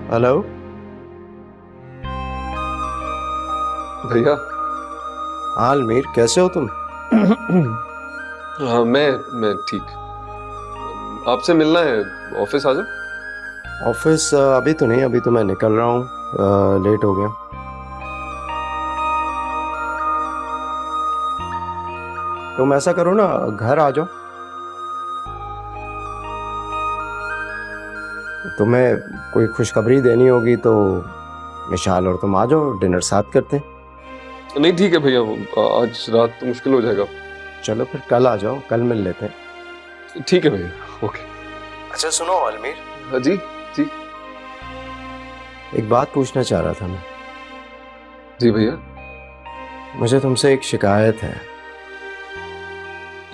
Hello भैया। हाँ अलमीर, कैसे हो तुम? हाँ, मैं ठीक। आपसे मिलना है, ऑफिस आ जाओ। ऑफिस अभी तो नहीं, अभी तो मैं निकल रहा हूँ, लेट हो गया। तुम ऐसा करो ना, घर आ जाओ। तुम्हें कोई खुशखबरी देनी होगी तो विशाल और तुम आ जाओ, डिनर साथ करते हैं। नहीं ठीक है भैया, आज रात तो मुश्किल हो जाएगा। चलो फिर कल आ जाओ, कल मिल लेते हैं। ठीक है भैया, ओके। अच्छा सुनो अलमीर, हाँ जी। जी। एक बात पूछना चाह रहा था मैं। जी भैया। मुझे तुमसे एक शिकायत है।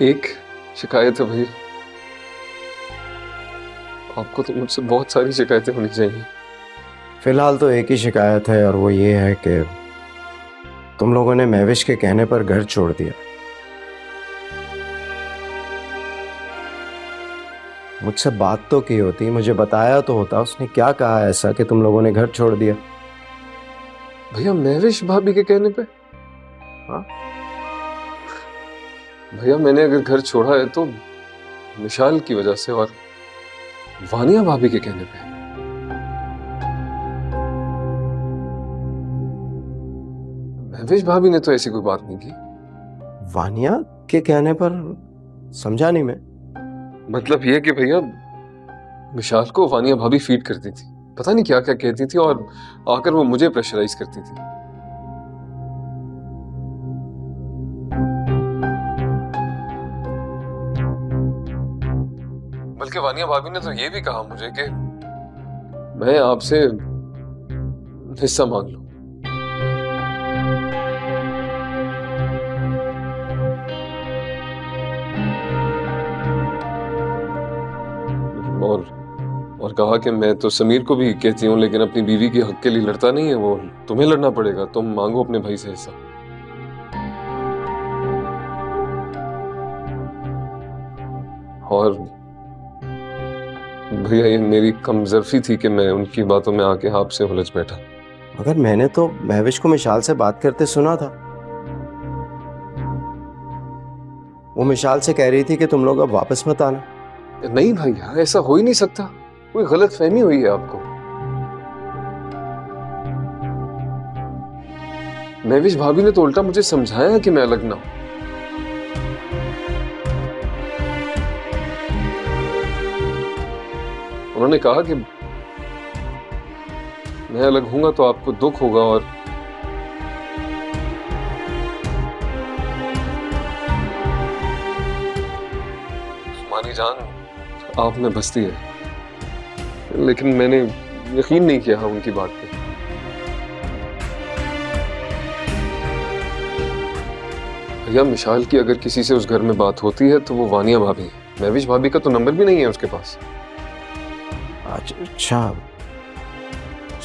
एक शिकायत है भैया? आपको तो मुझसे बहुत सारी शिकायतें होनी चाहिए। फिलहाल तो एक ही शिकायत है, और वो ये है कि तुम लोगों ने महविश के कहने पर घर छोड़ दिया। मुझसे बात तो की होती, मुझे बताया तो होता। उसने क्या कहा ऐसा कि तुम लोगों ने घर छोड़ दिया? भैया महविश भाभी के कहने पे? हाँ? भैया मैंने अगर घर छोड़ा है तो विशाल की वजह से और वानिया भाभी के कहने पे। महविश भाभी ने तो ऐसी कोई बात नहीं की। वानिया के कहने पर? समझा नहीं मैं। मतलब ये कि भैया विशाल को वानिया भाभी फीड करती थी, पता नहीं क्या क्या कहती थी, और आकर वो मुझे प्रेशराइज करती थी। बल्कि वानिया भाभी ने तो ये भी कहा मुझे कि मैं आपसे हिस्सा मांग लूं। और और कहा कि मैं तो समीर को भी कहती हूँ, लेकिन अपनी बीवी के हक के लिए लड़ता नहीं है वो, तुम्हें लड़ना पड़ेगा, तुम मांगो अपने भाई से हिस्सा। और भैया ये मेरी कमजोरी थी कि मैं उनकी बातों में आके आपसे उलझ बैठा। मगर मैंने तो महविश को मिशाल से बात करते सुना था। वो मिशाल से कह रही थी कि तुम लोग अब वापस मत आना। नहीं भैया, ऐसा हो ही नहीं सकता, कोई गलत फहमी हुई है आपको। महविश भाभी ने तो उल्टा मुझे समझाया कि मैं अलग ना हूं। उन्होंने कहा कि मैं अलग हूंगा तो आपको दुख होगा, और मानी जान आप में बसती है। लेकिन मैंने यकीन नहीं किया उनकी बात पे। भैया मिशाल की अगर किसी से उस घर में बात होती है तो वो वानिया भाभी है। महविश भाभी का तो नंबर भी नहीं है उसके पास। अच्छा अच्छा,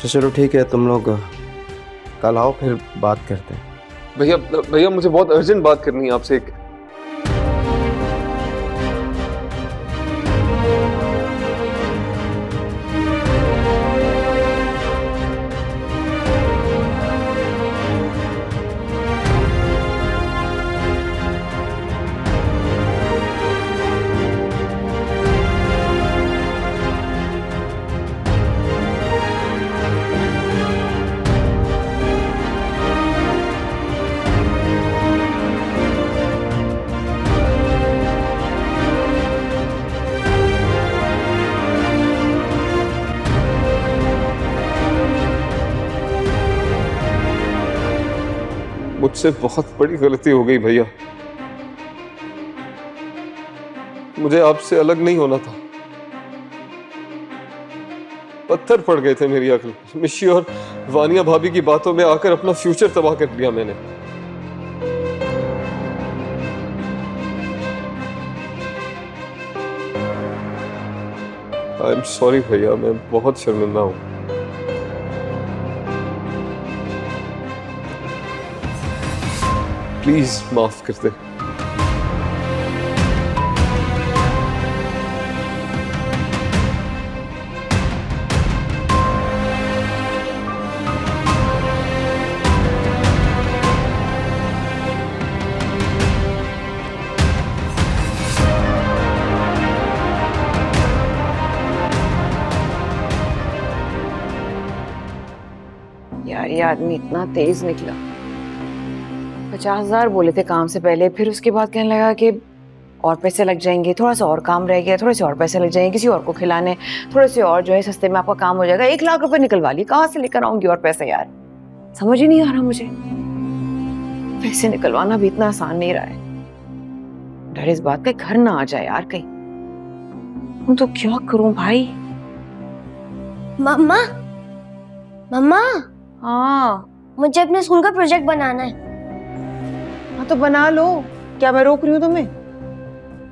चलो ठीक है, तुम लोग कल आओ, फिर बात करते हैं। भैया भैया मुझे बहुत अर्जेंट बात करनी है आपसे एक। मुझसे बहुत बड़ी गलती हो गई भैया, मुझे आपसे अलग नहीं होना था। पत्थर पड़ गए थे मेरी अक्ल। मिशी और वानिया भाभी की बातों में आकर अपना फ्यूचर तबाह कर दिया मैंने। आई एम सॉरी भैया, मैं बहुत शर्मिंदा हूं। प्लीज माफ कर दे। ये आदमी इतना तेज निकला। 50,000 बोले थे काम से पहले, फिर उसके बाद कहने लगा कि और पैसे लग जाएंगे, थोड़ा सा और काम रह गया, थोड़े से और पैसे लग जाएंगे किसी और को खिलाने, थोड़े से और जो है सस्ते में आपका काम हो जाएगा। 1 लाख रुपए निकलवा ली, कहाँ से लेकर आऊंगी और पैसे यार? समझ ही नहीं आ रहा मुझे। पैसे निकलवाना भी इतना आसान नहीं रहा है। डर इस बात का घर ना आ जाए यार कहीं। हूँ तो क्या करूं भाई? मम्मा, मम्मा, हाँ मुझे अपने स्कूल का प्रोजेक्ट बनाना है। हाँ तो बना लो, क्या मैं रोक रही हूँ तुम्हें?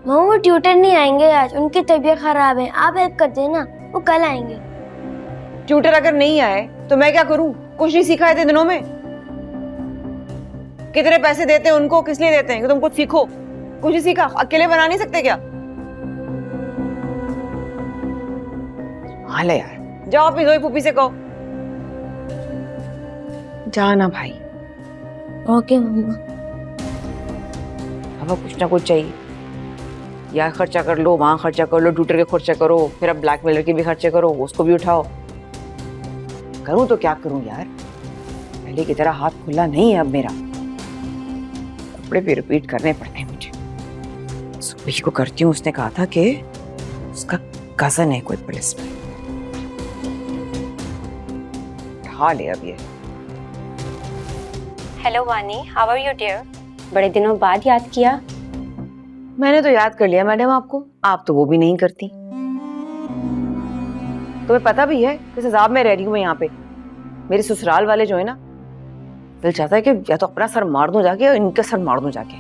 मम्मा वो ट्यूटर नहीं आएंगे आज, उनकी तबीयत खराब है, आप हेल्प कर देना, वो कल आएंगे। ट्यूटर अगर नहीं आए तो मैं क्या करूं? कुछ नहीं सीखा इतने दिनों में। कितने पैसे देते हैं उनको, किस लिए देते हैं? कि तुम कुछ सीखो। कुछ नहीं सीखा, अकेले बना नहीं सकते क्या? हाले यार, जाओ अपनी जोई पुप्पी से कहो। जाना भाई। ओके मम्मा। अब कुछ ना कुछ चाहिए, यहाँ खर्चा कर लो, वहां खर्चा कर लो, ट्यूटर के खर्चा करो, फिर अब ब्लैकमेलर के भी खर्चे करो, उसको भी उठाओ। करूं तो क्या करूं यार? पहले की तरह हाथ खुला नहीं है अब मेरा, कपड़े भी रिपीट करने पड़ते हैं मुझे। सुबह को करती हूँ, उसने कहा था कि उसका कजन है कोई पुलिस में। हाल है अब ये। हेलो वानी, हाउ आर यू डियर? बड़े दिनों बाद याद किया। मैंने तो याद कर लिया मैडम आपको, आप तो वो भी नहीं करती। तुम्हें पता भी है किस हिसाब में रह रही हूँ मैं यहाँ पे। मेरे ससुराल वाले जो है ना, दिल चाहता है कि या तो अपना सर मार दूं जाके या इनका सर मार दूं जाके।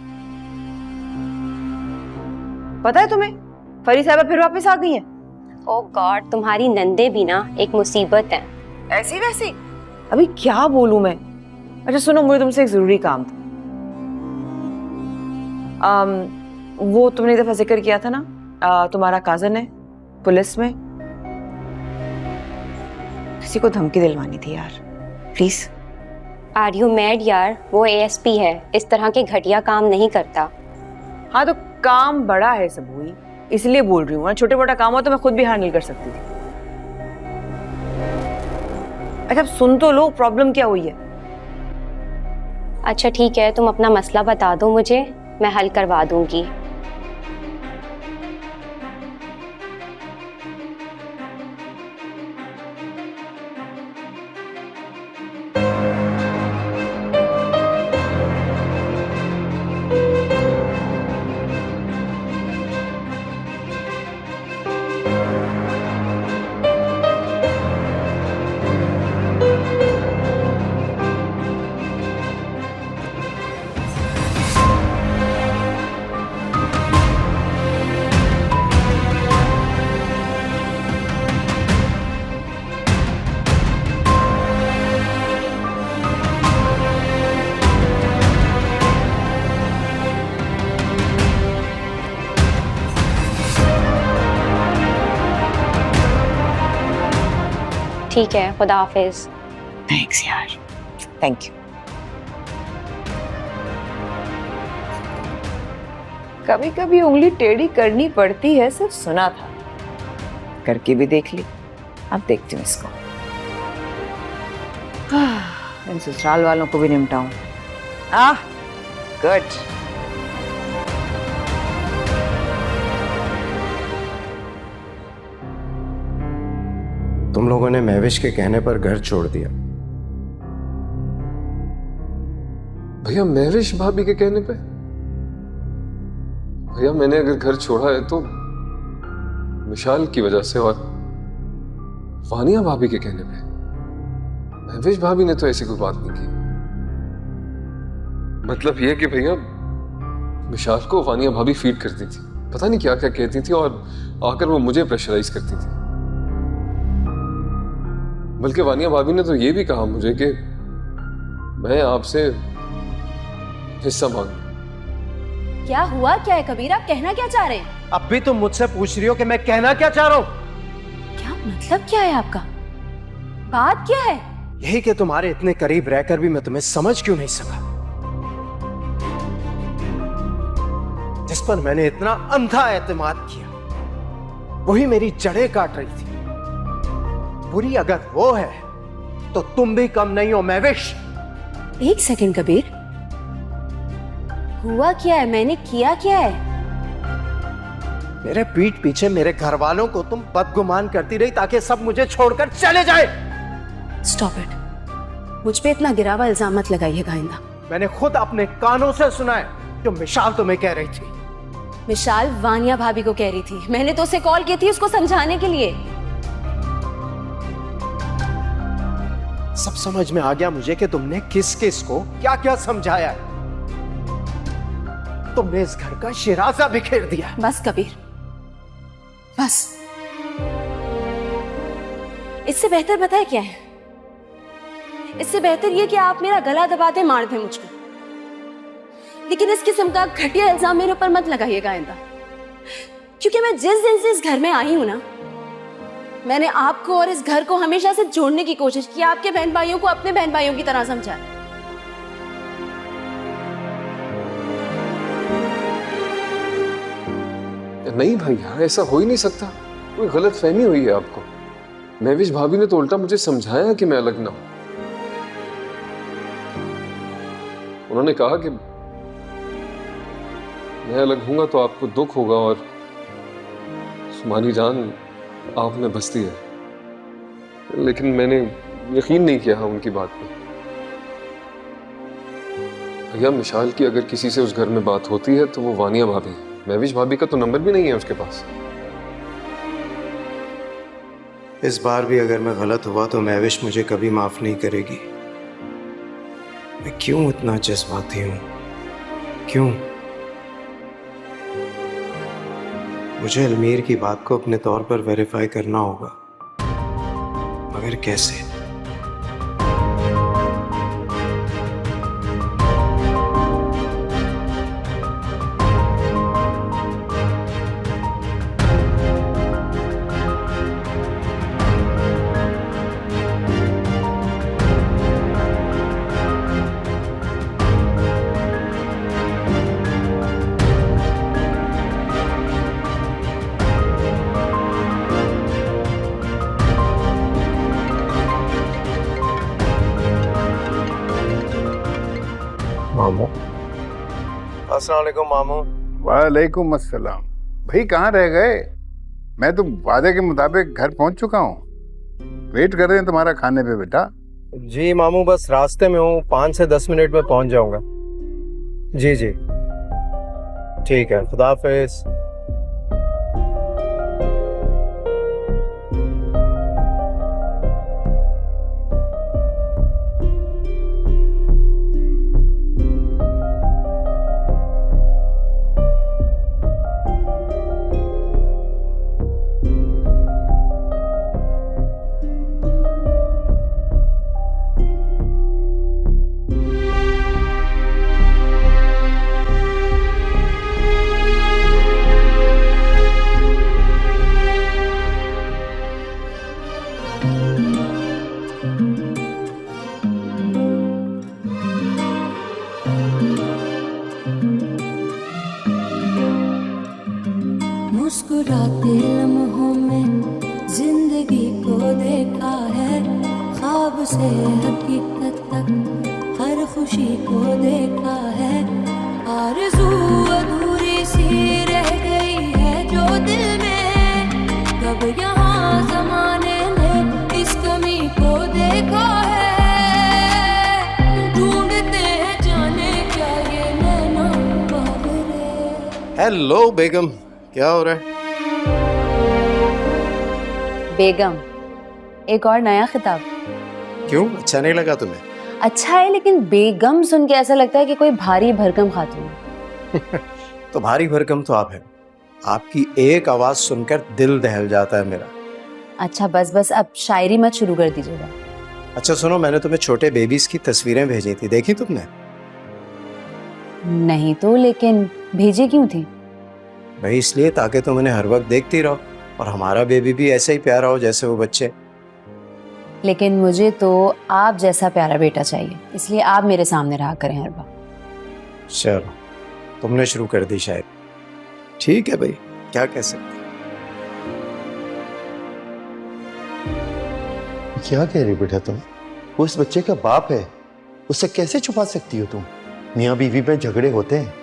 पता है तुम्हें, फरी साहबा फिर वापस आ गई हैं। ओह गॉड, तुम्हारी नंदे भी ना एक मुसीबत है। ऐसी वैसी अभी क्या बोलूं मैं? अच्छा सुनो, मुझे तुमसे एक जरूरी काम था। वो तुमने एक दफा जिक्र किया था ना, तुम्हारा काजन है पुलिस में, किसी को धमकी दिलवानी थी यार, प्लीज। आर यू मैड यार? वो एएसपी है, इस तरह के घटिया काम नहीं करता। हाँ तो काम बड़ा है सब हुई, इसलिए बोल रही हूँ। छोटे मोटा काम हो तो मैं खुद भी हैंडल कर सकती थी। अच्छा सुन तो लो, प्रॉब्लम क्या हुई है? अच्छा ठीक है, तुम अपना मसला बता दो मुझे, मैं हल करवा दूंगी। ठीक है, खुदा हाफिज। थैंक्स यार, थैंक यू। कभी कभी उंगली टेढ़ी करनी पड़ती है, सिर्फ सुना था, करके भी देख ली। अब देखती हूँ इसको। इन ससुराल वालों को भी निपटाऊं। गुड। तुम लोगों ने महविश के कहने पर घर छोड़ दिया। भैया महविश भाभी के कहने पे? भैया मैंने अगर घर छोड़ा है तो विशाल की वजह से और वानिया भाभी के कहने पे। महविश भाभी ने तो ऐसी कोई बात नहीं की। मतलब ये कि भैया विशाल को वानिया भाभी फीड करती थी, पता नहीं क्या क्या कहती थी, और आकर वो मुझे प्रेशराइज करती थी। बल्कि वानिया भाभी ने तो ये भी कहा मुझे कि मैं आपसे हिस्सा मांगू। क्या हुआ, क्या है कबीर? आप कहना क्या चाह रहे हैं? अब भी तुम मुझसे पूछ रही हो कि मैं कहना क्या चाह रहा हूं? क्या मतलब क्या है आपका? बात क्या है? यही कि तुम्हारे इतने करीब रहकर भी मैं तुम्हें समझ क्यों नहीं सका, जिस पर मैंने इतना अंधा एतमाद किया, वही मेरी जड़ें काट रही थी। बुरी अगर वो है तो तुम भी कम नहीं हो महविश। एक सेकंड कबीर, हुआ क्या है? मैंने किया क्या है? मेरे पीठ पीछे मेरे घर वालों को तुम बदगुमान करती रही ताकि सब मुझे छोड़कर चले जाए। स्टॉप इट, मुझ पे इतना गिरावा इल्जाम मत लगाइएगा आइंदा। मैंने खुद अपने कानों से सुना है जो मिशाल तुम्हें कह रही थी। मिशाल वानिया भाभी को कह रही थी, मैंने तो उसे कॉल की थी उसको समझाने के लिए। सब समझ में आ गया मुझे कि तुमने किस किस को क्या क्या समझाया है। तुमने इस घर का शिराजा बिखेर दिया। बस कबीर, बस। इससे बेहतर बताए क्या है? इससे बेहतर ये कि आप मेरा गला दबा दे, मार दे मुझको, लेकिन इस किस्म का घटिया इल्जाम मेरे ऊपर मत लगाइएगा आइंदा। क्योंकि मैं जिस दिन से इस घर में आई हूं ना, मैंने आपको और इस घर को हमेशा से जोड़ने की कोशिश की, आपके बहन भाइयों को अपने बहन भाइयों की तरह समझा। नहीं भैया, ऐसा हो ही नहीं सकता। कोई गलत फहमी हुई है आपको। महविश भाभी ने तो उल्टा मुझे समझाया कि मैं अलग ना हूं। उन्होंने कहा कि मैं अलग हूंगा तो आपको दुख होगा और सुमानी जान आप में बसती है, लेकिन मैंने यकीन नहीं किया उनकी बात पे। भैया, मिशाल की अगर किसी से उस घर में बात होती है तो वो वानिया भाभी है। महविश भाभी का तो नंबर भी नहीं है उसके पास। इस बार भी अगर मैं गलत हुआ तो महविश मुझे कभी माफ नहीं करेगी। मैं क्यों इतना जज्बाती हूं? क्यों? मुझे अलमीर की बात को अपने तौर पर वेरीफाई करना होगा, मगर कैसे? मामू। अस्सलाम वालेकुम मामू। वालेकुम अस्सलाम। भाई कहाँ रह गए? मैं तो वादे के मुताबिक घर पहुंच चुका हूँ। वेट कर रहे हैं तुम्हारा खाने पे बेटा। जी मामू, बस रास्ते में हूँ, 5 से 10 मिनट में पहुंच जाऊंगा। जी जी ठीक है, खुदा हाफिज। मुस्कुराते लम्हों में जिंदगी को देखा है, ख्वाब से हकीकत तक हर खुशी को देखा है। आरज़ू अधूरी सी रह गई है जो दिल में, कब यहाँ ज़माने ने इस कमी को देखा है। ढूंढते हैं जाने क्या ये नैना बाबरे। हेलो बेगम, क्या हो रहा है? बेगम, एक और नया खिताब। क्यों, अच्छा नहीं लगा तुम्हें? अच्छा है, लेकिन बेगम सुन के ऐसा लगता है कि कोई भारी भरकम खातून है। तो भारी भरकम तो आप हैं। आपकी एक आवाज सुनकर दिल दहल जाता है मेरा। अच्छा बस बस, अब शायरी मत शुरू कर दीजिएगा। अच्छा सुनो, मैंने तुम्हें छोटे बेबीज की तस्वीरें भेजी थी, देखी तुमने? नहीं तो, लेकिन भेजी क्यों थी? भाई इसलिए ताकि तुम उन्हें हर वक्त देखती रहो और हमारा बेबी भी ऐसे ही प्यारा हो जैसे वो बच्चे। लेकिन मुझे तो आप जैसा प्यारा बेटा चाहिए, इसलिए आप मेरे सामने रहा करें हर वक्त। चलो, तुमने शुरू कर दी शायद। ठीक है भाई, क्या कह सकते। क्या कह रही बेटा तुम? वो इस बच्चे का बाप है, उससे कैसे छुपा सकती हो तुम? मियाँ बीवी में झगड़े होते हैं,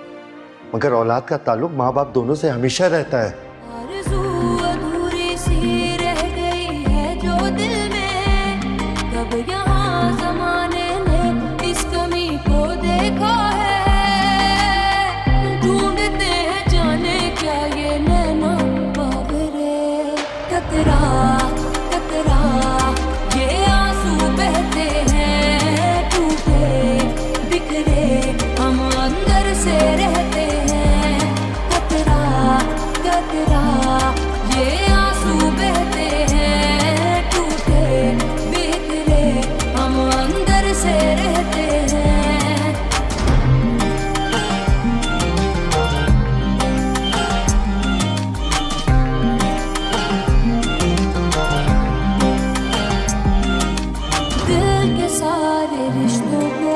मगर औलाद का ताल्लुक माँ बाप दोनों से हमेशा रहता है। आरज़ू अधूरी सी रह गई है जो दिल में, कब यहाँ ज़माने ने इस कमी को देखा है। ढूंढते हैं जाने क्या ये नैना बाबरे, कतरा कतरा ये आंसू बहते हैं, टूटे बिखरे हम अंदर से रहते हैं। कतरा कतरा ये आंसू बहते हैं, टूटे बिखरे हम अंदर से रहते हैं। दिल के सारे रिश्तों को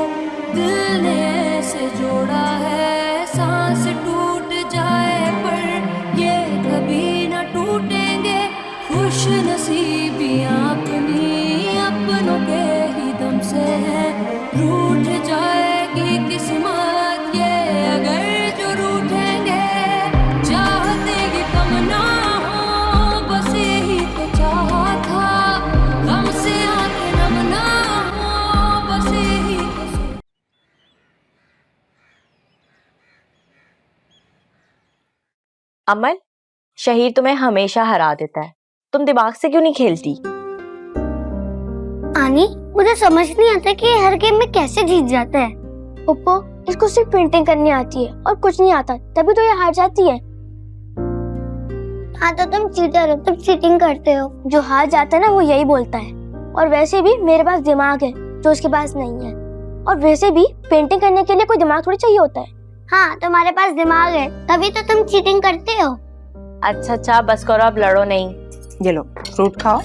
दिल ने ऐसे जोड़ा है, सांस टूट जाए पर ये कभी न टूटेंगे। खुश नसीबियां अपनी अपनों के ही दम से है, रूठ जाएगी किस्मत ये अगर जो रूठेंगे। चाहते ही कम ना हो, बस यही तो चाहा था, गम से आंखें नम ना हो, बस यही तो। अमल, शहीर तुम्हें हमेशा हरा देता है, तुम दिमाग से क्यों नहीं खेलती? आनी, मुझे समझ नहीं आता कि ये हर गेम में कैसे जीत जाता है। पप्पा, इसको सिर्फ पेंटिंग करनी आती है और कुछ नहीं आता, तभी तो ये हार जाती है। हाँ तो तुम चीटर हो, तुम चीटिंग करते हो। जो हार जाता है ना वो यही बोलता है। और वैसे भी मेरे पास दिमाग है जो उसके पास नहीं है, और वैसे भी पेंटिंग करने के लिए कोई दिमाग थोड़ी चाहिए होता है। हाँ, तुम्हारे पास दिमाग है तभी तो तुम चीटिंग करते हो। अच्छा बस करो, अब लड़ो नहीं। ये लो फ्रूट खाओ।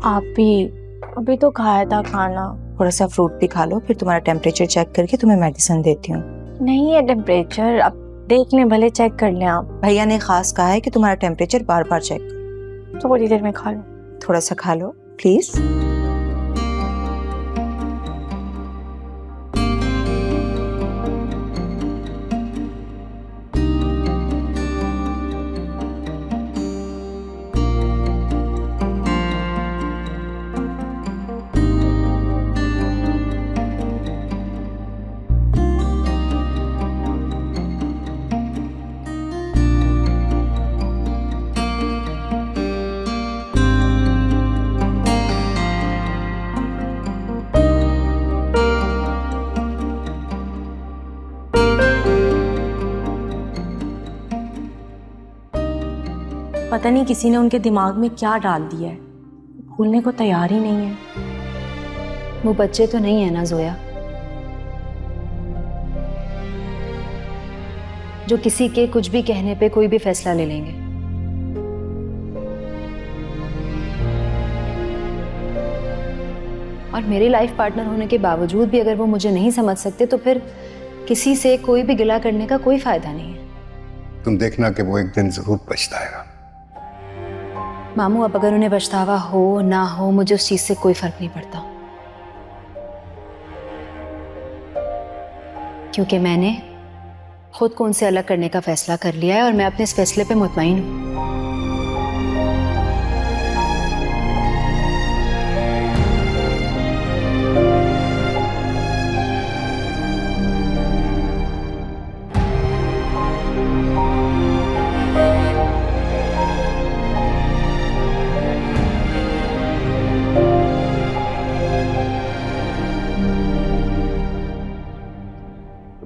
आप भी अभी तो खाया था खाना। थोड़ा सा फ्रूट भी खा लो, फिर तुम्हारा टेम्परेचर चेक करके तुम्हें मेडिसिन देती हूँ। नहीं है टेम्परेचर, अब देख लें, भले चेक कर लें आप। भैया ने खास कहा है कि तुम्हारा टेम्परेचर बार बार चेक करो। थोड़ी देर में खा लो। थोड़ा सा खा लो प्लीज। पता नहीं किसी ने उनके दिमाग में क्या डाल दिया है, भूलने को तैयार ही नहीं है। वो बच्चे तो नहीं है ना जोया, जो किसी के कुछ भी कहने पे कोई भी फैसला ले लेंगे। और मेरे लाइफ पार्टनर होने के बावजूद भी अगर वो मुझे नहीं समझ सकते तो फिर किसी से कोई भी गिला करने का कोई फायदा नहीं है। तुम देखना कि वो एक दिन जरूर पछताएगा। मामू, अब अगर उन्हें पछतावा हो ना हो, मुझे उस चीज से कोई फर्क नहीं पड़ता, क्योंकि मैंने खुद को उनसे अलग करने का फैसला कर लिया है और मैं अपने इस फैसले पे मुतमईन हूं।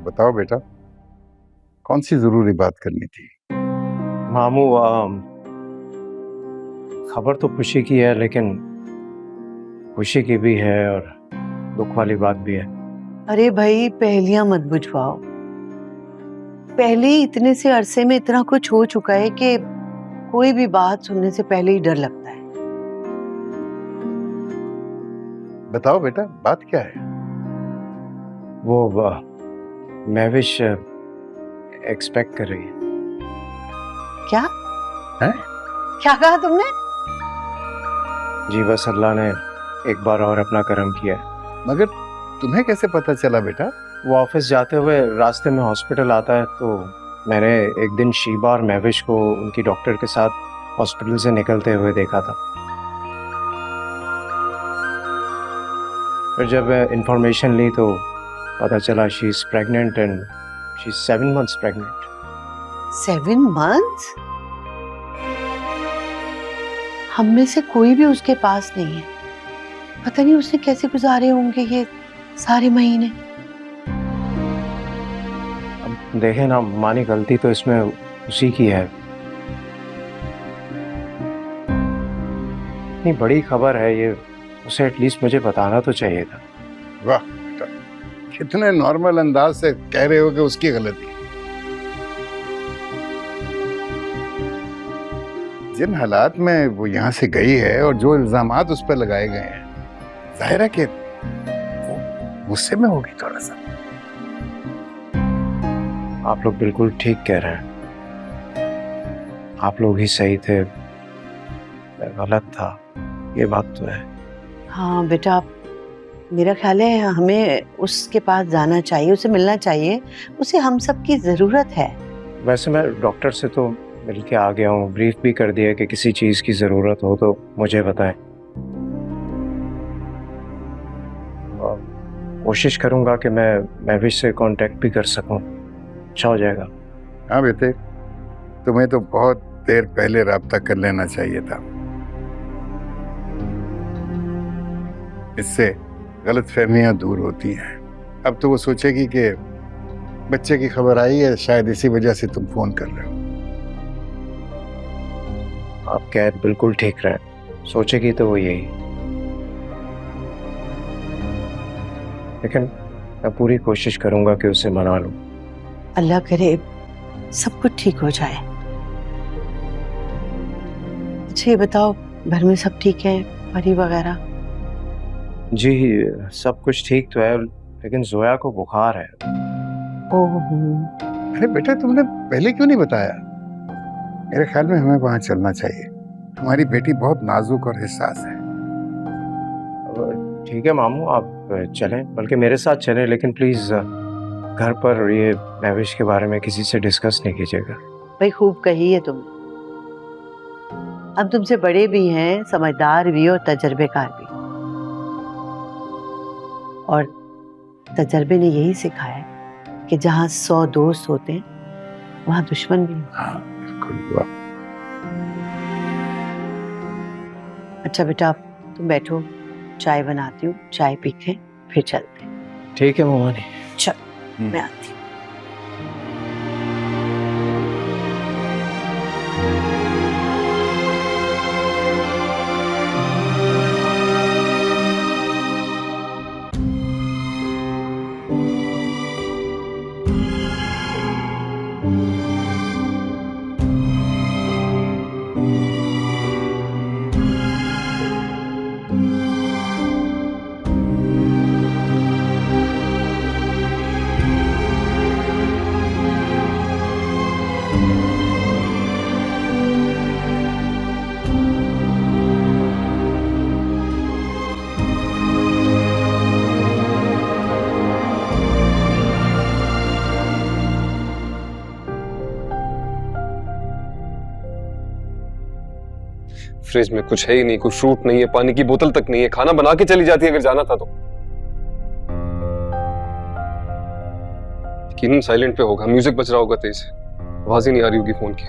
बताओ बेटा, कौन सी जरूरी बात करनी थी? मामू, खबर तो खुशी की है, लेकिन खुशी की भी है और दुख वाली बात भी है। अरे भाई, पहेलियां मत बुझवाओ। पहले ही इतने से अरसे में इतना कुछ हो चुका है कि कोई भी बात सुनने से पहले ही डर लगता है। बताओ बेटा, बात क्या है? वो महविश एक्सपेक्ट कर रही है। क्या है? क्या कहा तुमने? जी बस अल्लाह ने एक बार और अपना कर्म किया है। मगर तुम्हें कैसे पता चला बेटा? वो ऑफिस जाते हुए रास्ते में हॉस्पिटल आता है, तो मैंने एक दिन शीबा और महविश को उनकी डॉक्टर के साथ हॉस्पिटल से निकलते हुए देखा था। फिर जब इंफॉर्मेशन ली तो पता चला she is pregnant and she is 7 months pregnant. 7 months? हम में से कोई भी उसके पास नहीं है। पता नहीं उसने कैसे गुजारे होंगे ये सारे महीने। अब देखें ना, मानी गलती तो इसमें उसी की है। इतनी बड़ी खबर है ये, उसे एटलीस्ट मुझे बताना तो चाहिए था। वाह बेटा, कितने नॉर्मल अंदाज से कह रहे हो कि उसकी गलती। जिन हालात में वो यहाँ से गई है और जो इल्जामात उस पर लगाए गए हैं, जाहिर है कि गुस्से में होगी थोड़ा सा। आप लोग बिल्कुल ठीक कह रहे हैं, आप लोग ही सही थे, मैं गलत था, ये बात तो है। हाँ बेटा, मेरा ख्याल है हमें उसके पास जाना चाहिए, उसे मिलना चाहिए, उसे हम सब की ज़रूरत है। वैसे मैं डॉक्टर से तो मिल के आ गया हूँ, ब्रीफ भी कर दिया कि किसी चीज़ की ज़रूरत हो तो मुझे बताएं। कोशिश करूँगा कि मैं महविश से कांटेक्ट भी कर सकूँ, अच्छा हो जाएगा। हाँ बेटे, तुम्हें तो बहुत देर पहले राब्ता कर लेना चाहिए था। इससे गलतफहमियां दूर होती हैं। अब तो वो सोचेगी कि बच्चे की खबर आई है, शायद इसी वजह से तुम फोन कर रहे हो। आप कह बिल्कुल ठीक रहे, सोचेगी तो वो यही। लेकिन मैं पूरी कोशिश करूंगा कि उसे मना लूं। अल्लाह करे सब कुछ ठीक हो जाए। अच्छा ये बताओ, घर में सब ठीक है, परी वगैरह? जी सब कुछ ठीक तो है, लेकिन जोया को बुखार है। ओह, अरे बेटा, तुमने पहले क्यों नहीं बताया? मेरे ख्याल में हमें वहां चलना चाहिए। हमारी बेटी बहुत नाजुक और हिस्सास है। ठीक है मामू, आप चलें, बल्कि मेरे साथ चलें, लेकिन प्लीज घर पर ये महविश के बारे में किसी से डिस्कस नहीं कीजिएगा। भाई खूब कही है तुमने। हम तुमसे बड़े भी हैं, समझदार भी और तजर्बेकार भी, और तजर्बे ने यही सिखाया है कि जहाँ 100 दोस्त होते हैं वहाँ दुश्मन भी। हाँ बिल्कुल। अच्छा बेटा, तुम बैठो, चाय बनाती हूँ, चाय पी के फिर चलते हैं। ठीक है ममानी, चल मैं आती हूँ। फ्रिज में कुछ है ही नहीं, कोई फ्रूट नहीं है, पानी की बोतल तक नहीं है, खाना बना के चली जाती है अगर जाना था तो। यकीनन साइलेंट पे होगा, म्यूजिक बज रहा होगा तेज, आवाज ही नहीं आ रही होगी फोन की।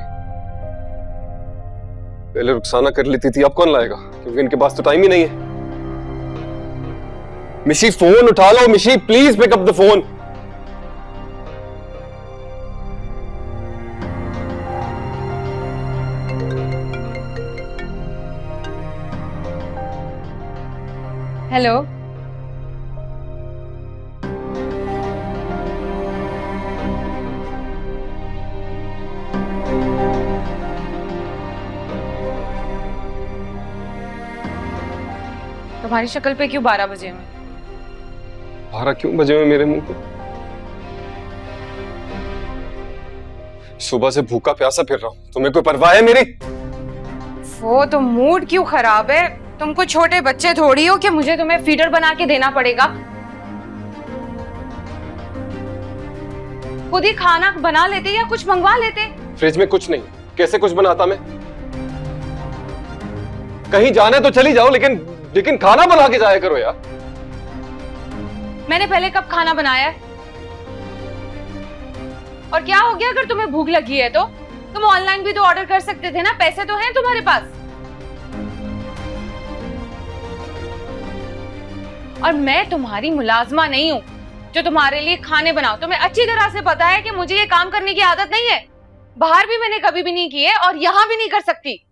पहले रुखसाना कर लेती थी, अब कौन लाएगा, क्योंकि इनके पास तो टाइम ही नहीं है। मिशी फोन उठा लो, Mishi please pick up the phone. Hello, तुम्हारी शक्ल पे क्यों 12 बजे में? 12 क्यों बजे में मेरे मुंह पे? सुबह से भूखा प्यासा फिर रहा हूं, तुम्हें कोई परवाह है मेरी? वो तो मूड क्यों खराब है? तुम कुछ छोटे बच्चे थोड़ी हो कि मुझे तुम्हें फीडर बना के देना पड़ेगा। खुद ही खाना बना लेते या कुछ मंगवा लेते। फ्रिज में कुछ नहीं, कैसे कुछ बनाता मैं? कहीं जाने तो चली जाओ, लेकिन खाना बना के जाया करो यार। मैंने पहले कब खाना बनाया है? और क्या हो गया अगर तुम्हें भूख लगी है तो? तुम ऑनलाइन भी तो ऑर्डर कर सकते थे ना, पैसे तो हैं तुम्हारे पास। और मैं तुम्हारी मुलाजमा नहीं हूं जो तुम्हारे लिए खाने बनाओ। तुम्हें अच्छी तरह से पता है कि मुझे ये काम करने की आदत नहीं है। बाहर भी मैंने कभी भी नहीं की है और यहां भी नहीं कर सकती।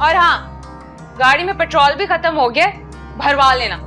और हाँ, गाड़ी में पेट्रोल भी खत्म हो गया, भरवा लेना।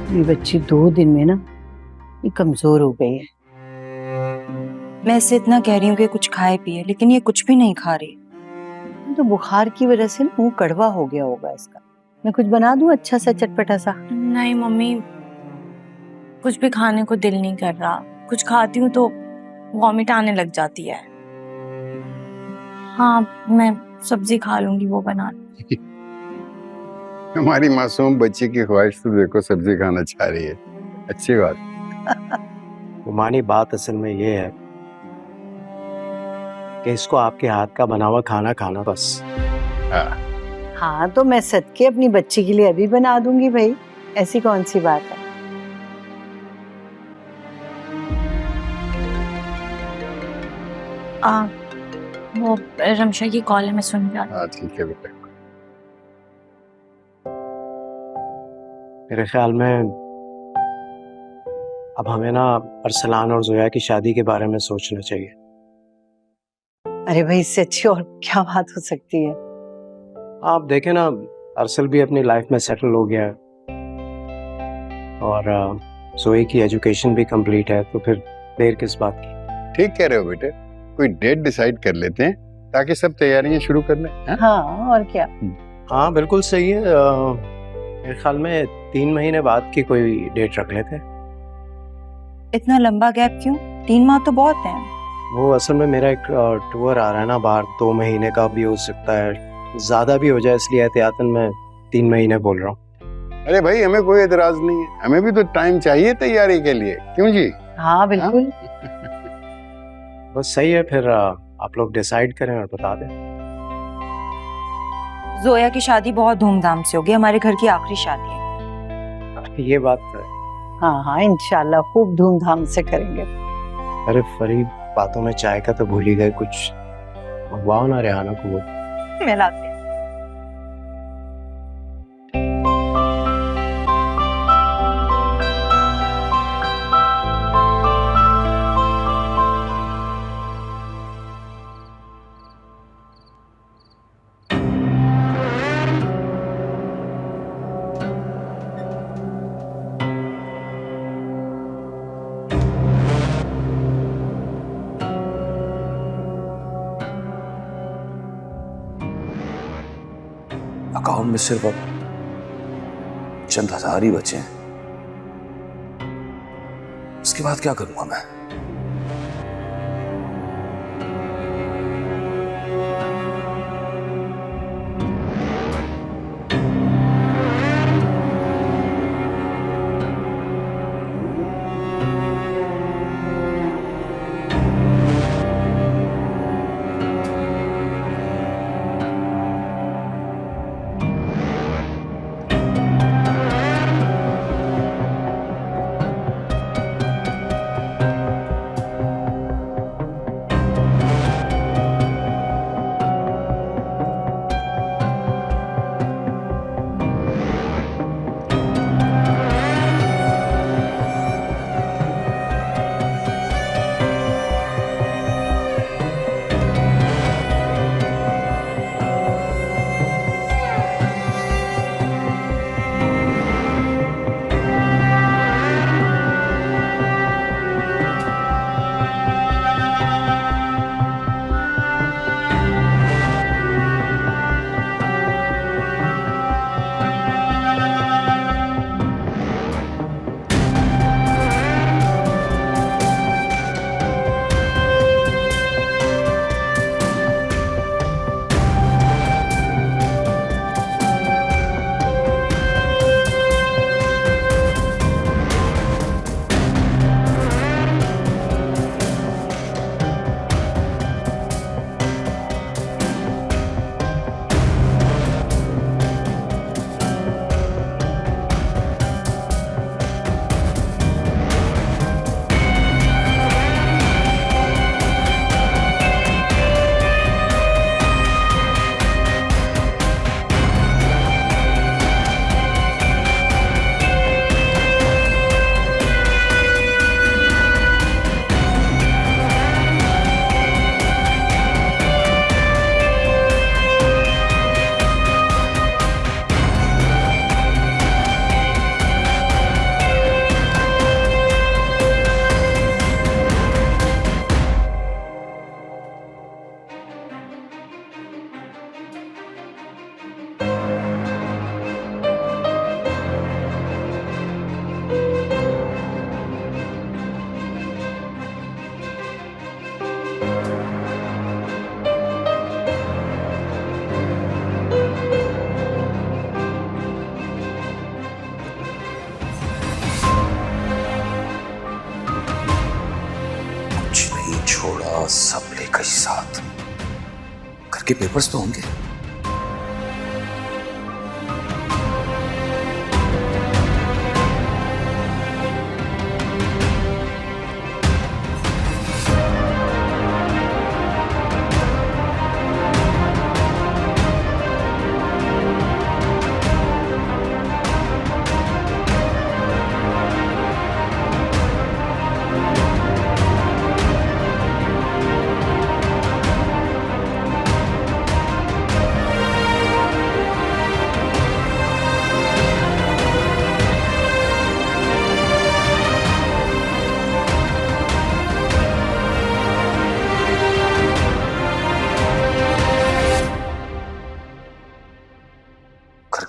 ये बच्ची 2 दिन में ना ये कमजोर हो गई है। मैं इससे इतना कह रही हूँ कि कुछ खाए पिए, लेकिन ये कुछ भी नहीं खा रही। तो बुखार की वजह से मुंह कड़वा हो गया होगा इसका। मैं कुछ बना दूं अच्छा सा चटपटा सा? नहीं मम्मी, कुछ भी खाने को दिल नहीं कर रहा। कुछ खाती हूँ तो वॉमिट आने लग जाती है। हाँ, मैं सब्जी खा लूंगी, वो बना। हमारी मासूम बच्ची की ख्वाहिश तो देखो, सब्जी खाना चाह रही है। अच्छी बात। उमानी, बात असल में ये है कि इसको आपके हाथ का बना हुआ खाना खाना बस। हाँ, तो मैं सदके अपनी बच्ची के लिए अभी बना दूंगी भाई, ऐसी कौन सी बात है। वो रमशा की कॉल है, मैं सुन रहा। हाँ ठीक है बेटा। मेरे ख्याल में अब हमें ना अरसलान और जोया की शादी के बारे में सोचना चाहिए। अरे भाई, इससे अच्छी और क्या बात हो सकती है। आप देखें ना, अरसल भी अपनी लाइफ में सेटल हो गया है और जोया की एजुकेशन भी कंप्लीट है, तो फिर देर किस बात की। ठीक कह रहे हो बेटे, कोई डेट डिसाइड कर लेते हैं ताकि सब तैयारियां शुरू कर लें। हाँ, और क्या। हाँ बिल्कुल सही है। मेरे ख्याल में 3 महीने बाद की कोई डेट रख लेते हैं। इतना लंबा गैप क्यों? 3 माह तो बहुत है। वो असल में मेरा एक टूर आ रहा है ना बाहर, 2 महीने का भी हो सकता है, ज्यादा भी हो जाए, इसलिए एहतियातन मैं 3 महीने बोल रहा हूँ। अरे भाई, हमें कोई एतराज नहीं है, हमें भी तो टाइम चाहिए तैयारी के लिए, क्यों जी? हाँ बिल्कुल। बस सही है, फिर आप लोग डिसाइड करें और बता दें। जोया की शादी बहुत धूमधाम से होगी, हमारे घर की आखिरी शादी है। ये बात है। हाँ हाँ, इंशाल्लाह खूब धूमधाम से करेंगे। अरे फरीब, बातों में चाय का तो भूल ही गए, कुछ मंगवाओ ना रेहाना को। वो मैं लाती हूँ। अकाउंट में सिर्फ अब चंद हजार ही बचे हैं, उसके बाद क्या करूंगा मैं? छोड़ा, सब लेकर साथ। घर के पेपर्स तो होंगे।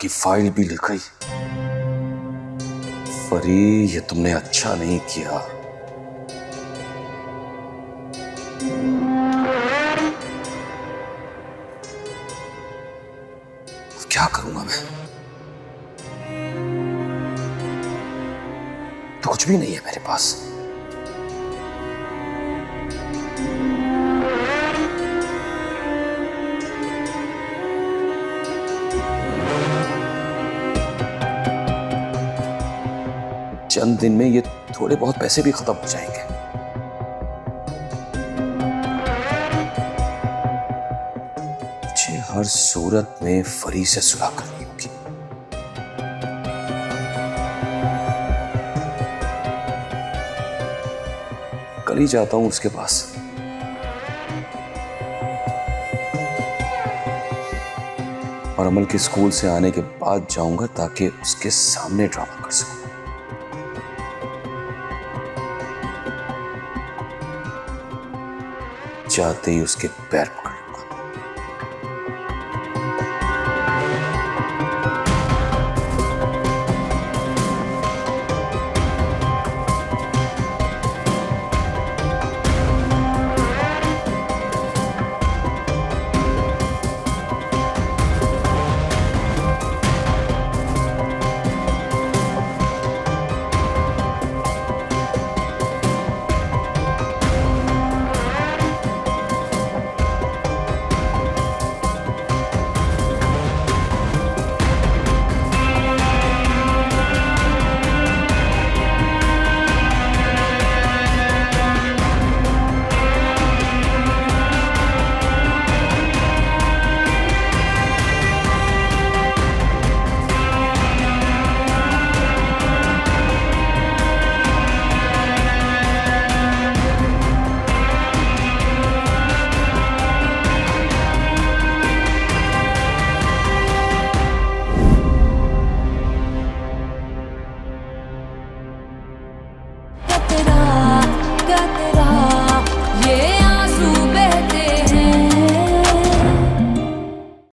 की फाइल भी लिख गई। फरी, ये तुमने अच्छा नहीं किया। क्या करूंगा मैं? तो कुछ भी नहीं है मेरे पास। चंद दिन में ये थोड़े बहुत पैसे भी खत्म हो जाएंगे। मुझे हर सूरत में फरी से सुलह करनी होगी। कल ही जाता हूं उसके पास। और अमल के स्कूल से आने के बाद जाऊंगा ताकि उसके सामने ड्रामा कर सकूं। जाते ही उसके पैर पकड़